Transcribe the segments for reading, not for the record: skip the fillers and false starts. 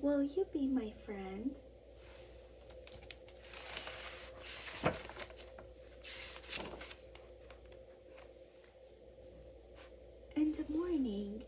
Will you be my friend? In the morning,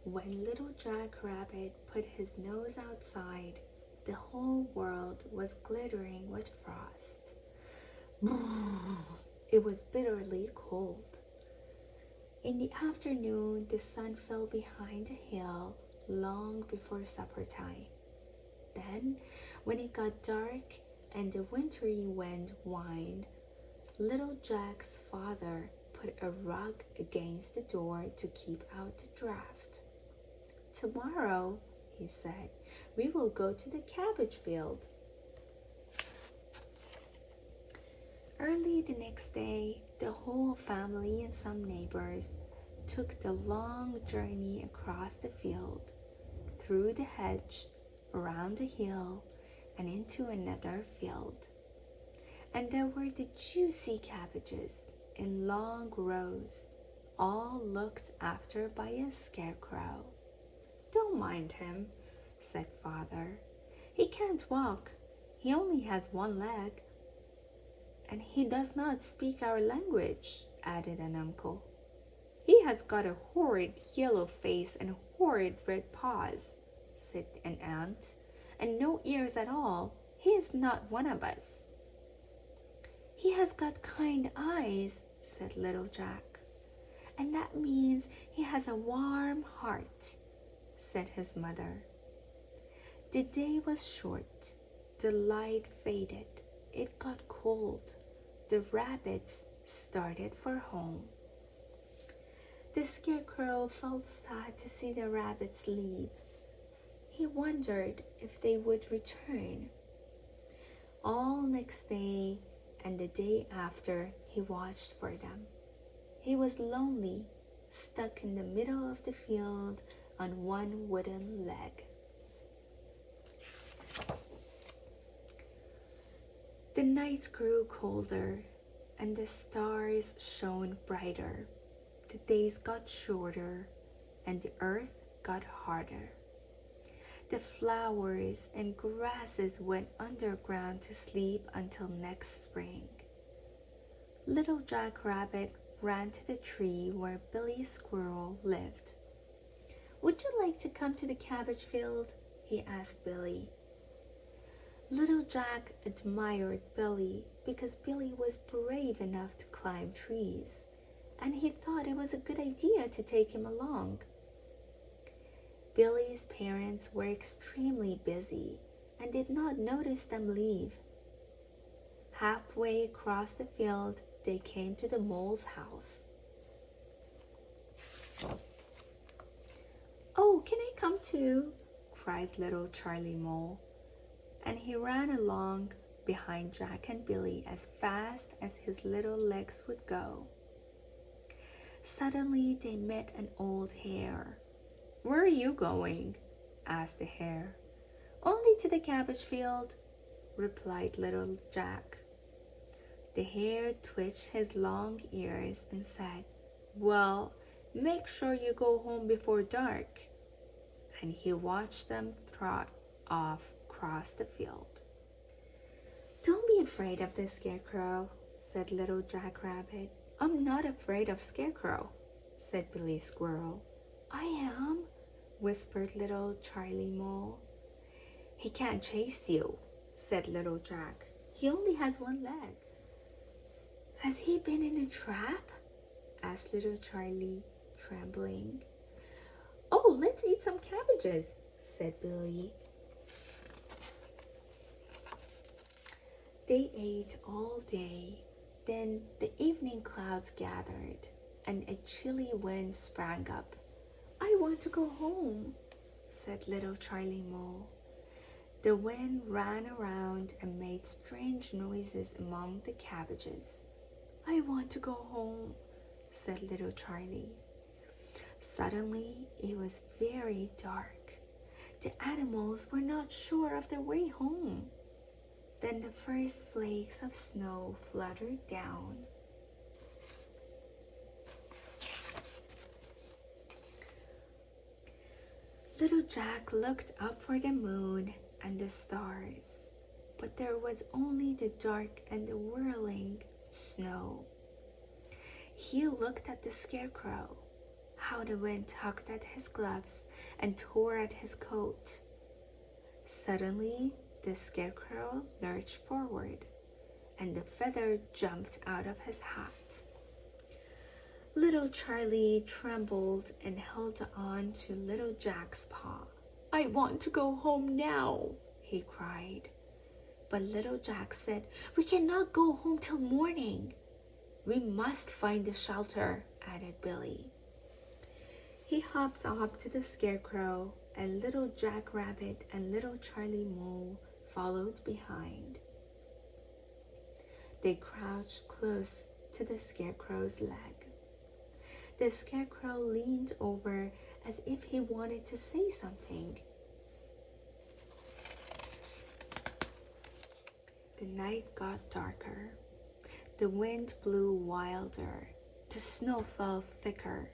when little Jack Rabbit put his nose outside, the whole world was glittering with frost. It was bitterly cold. In the afternoon, the sun fell behind a hill long before supper time. Then, when it got dark and the wintry wind whined, little Jack's father put a rug against the door to keep out the draft. Tomorrow, he said, we will go to the cabbage field. Early the next day, the whole family and some neighbors took the long journey across the field, through the hedge, around the hill, and into another field. And there were the juicy cabbages in long rows, all looked after by a scarecrow. Don't mind him, said Father. He can't walk. He only has one leg. And he does not speak our language, added an uncle. He has got a horrid yellow face and horrid red paws, said an aunt, and no ears at all. He is not one of us. He has got kind eyes, said little Jack, and that means he has a warm heart, said his mother. The day was short. The light faded. It got cold. The rabbits started for home. The scarecrow felt sad to see the rabbits leave. He wondered if they would return. All next day and the day after, he watched for them. He was lonely, stuck in the middle of the field on one wooden leg. The nights grew colder, and the stars shone brighter. The days got shorter, and the earth got harder. The flowers and grasses went underground to sleep until next spring. Little Jack Rabbit ran to the tree where Billy Squirrel lived. Would you like to come to the cabbage field? He asked Billy. Little Jack admired Billy because Billy was brave enough to climb trees, and he thought it was a good idea to take him along. Billy's parents were extremely busy and did not notice them leave. Halfway across the field, they came to the mole's house. "Oh, can I come too?" cried little Charlie Mole. And he ran along behind Jack and Billy as fast as his little legs would go. Suddenly they met an old hare. "Where are you going?" asked the hare. "Only to the cabbage field," replied little Jack. The hare twitched his long ears and said, "Well, make sure you go home before dark." And he watched them trot off across the field. "Don't be afraid of the scarecrow," said little Jack Rabbit. "I'm not afraid of Scarecrow," said Billy Squirrel. "I am," whispered little Charlie Mole. "He can't chase you," said little Jack. "He only has one leg." "Has he been in a trap?" asked little Charlie, trembling. "Oh, let's eat some cabbages," said Billy. They ate all day. Then the evening clouds gathered, and a chilly wind sprang up. "I want to go home," said little Charlie Mole. The wind ran around and made strange noises among the cabbages. "I want to go home," said little Charlie. Suddenly it was very dark. The animals were not sure of their way home. Then the first flakes of snow fluttered down. Little Jack looked up for the moon and the stars, but there was only the dark and the whirling snow. He looked at the scarecrow, how the wind tugged at his gloves and tore at his coat. Suddenly, the scarecrow lurched forward, and the feather jumped out of his hat. Little Charlie trembled and held on to Little Jack's paw. "I want to go home now," he cried. But Little Jack said, "We cannot go home till morning." "We must find a shelter," added Billy. He hopped up to the scarecrow, and Little Jack Rabbit and Little Charlie Mole followed behind. They crouched close to the scarecrow's leg. The scarecrow leaned over as if he wanted to say something. The night got darker. The wind blew wilder. The snow fell thicker.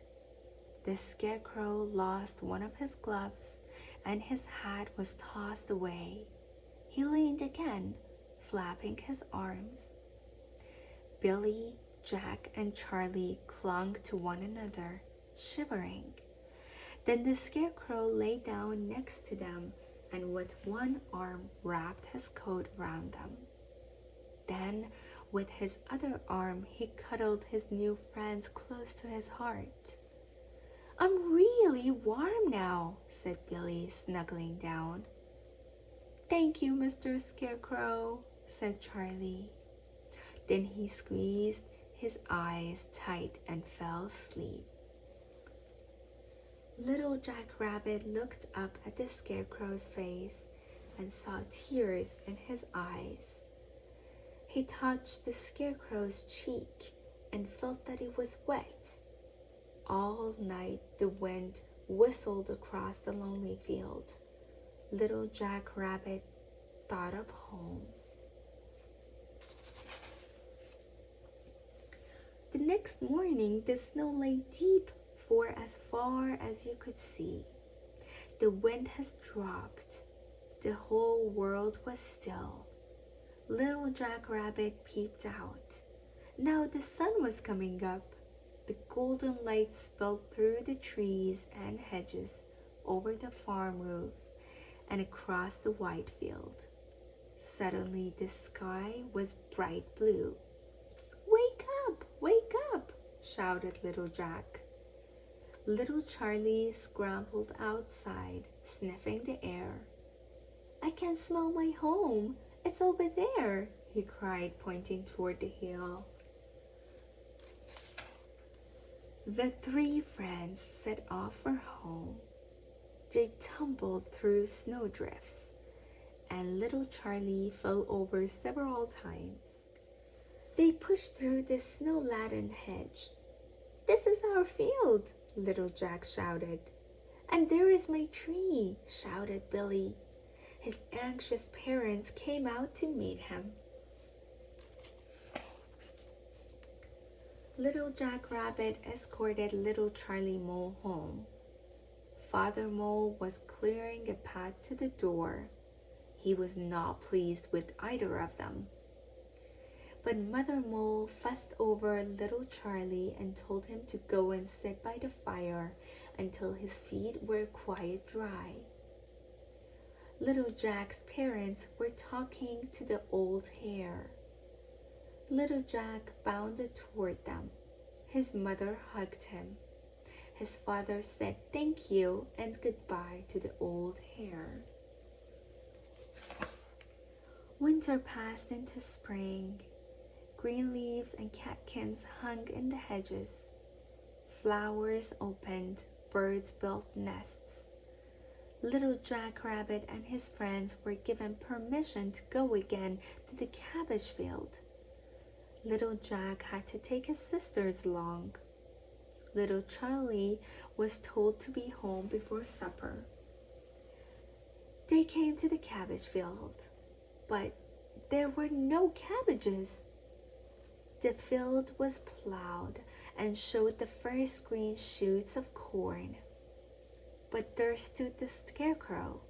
The scarecrow lost one of his gloves, and his hat was tossed away. He leaned again, flapping his arms. Billy, Jack, and Charlie clung to one another, shivering. Then the scarecrow lay down next to them and with one arm wrapped his coat round them. Then, with his other arm, he cuddled his new friends close to his heart. "I'm really warm now," said Billy, snuggling down. "Thank you, Mr. Scarecrow," said Charlie. Then he squeezed his eyes tight and fell asleep. Little Jack Rabbit looked up at the Scarecrow's face and saw tears in his eyes. He touched the Scarecrow's cheek and felt that it was wet. All night the wind whistled across the lonely field. Little Jack Rabbit thought of home. The next morning, the snow lay deep for as far as you could see. The wind has dropped. The whole world was still. Little Jack Rabbit peeped out. Now the sun was coming up. The golden light spilled through the trees and hedges, over the farm roof, and across the white field. Suddenly the sky was bright blue. "Wake up! Wake up!" shouted Little Jack. Little Charlie scrambled outside, sniffing the air. "I can smell my home. It's over there," he cried, pointing toward the hill. The three friends set off for home. They tumbled through snowdrifts, and Little Charlie fell over several times. They pushed through the snow-laden hedge. "This is our field," Little Jack shouted. "And there is my tree," shouted Billy. His anxious parents came out to meet him. Little Jack Rabbit escorted Little Charlie Mole home. Father Mole was clearing a path to the door. He was not pleased with either of them. But Mother Mole fussed over Little Charlie and told him to go and sit by the fire until his feet were quite dry. Little Jack's parents were talking to the old hare. Little Jack bounded toward them. His mother hugged him. His father said thank you and goodbye to the old hare. Winter passed into spring. Green leaves and catkins hung in the hedges. Flowers opened, birds built nests. Little Jack Rabbit and his friends were given permission to go again to the cabbage field. Little Jack had to take his sisters along. Little Charlie was told to be home before supper. They came to the cabbage field, but there were no cabbages. The field was plowed and showed the first green shoots of corn. But there stood the Scarecrow,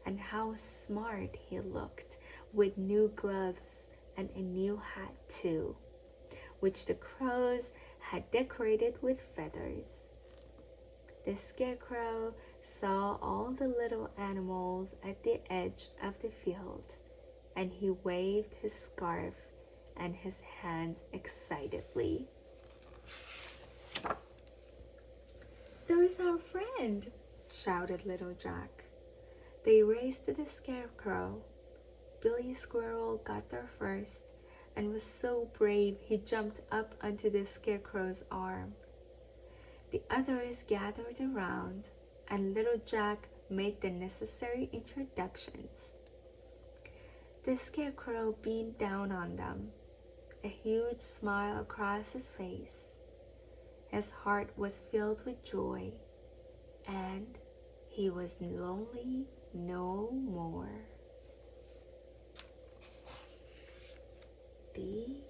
and how smart he looked, with new gloves and a new hat too, which the crows had decorated with feathers. The Scarecrow saw all the little animals at the edge of the field, and he waved his scarf and his hands excitedly. "There's our friend!" shouted Little Jack. They raced to the Scarecrow. Billy Squirrel got there first and was so brave he jumped up onto the Scarecrow's arm. The others gathered around, and Little Jack made the necessary introductions. The Scarecrow beamed down on them, a huge smile across his face. His heart was filled with joy, and he was lonely no more. The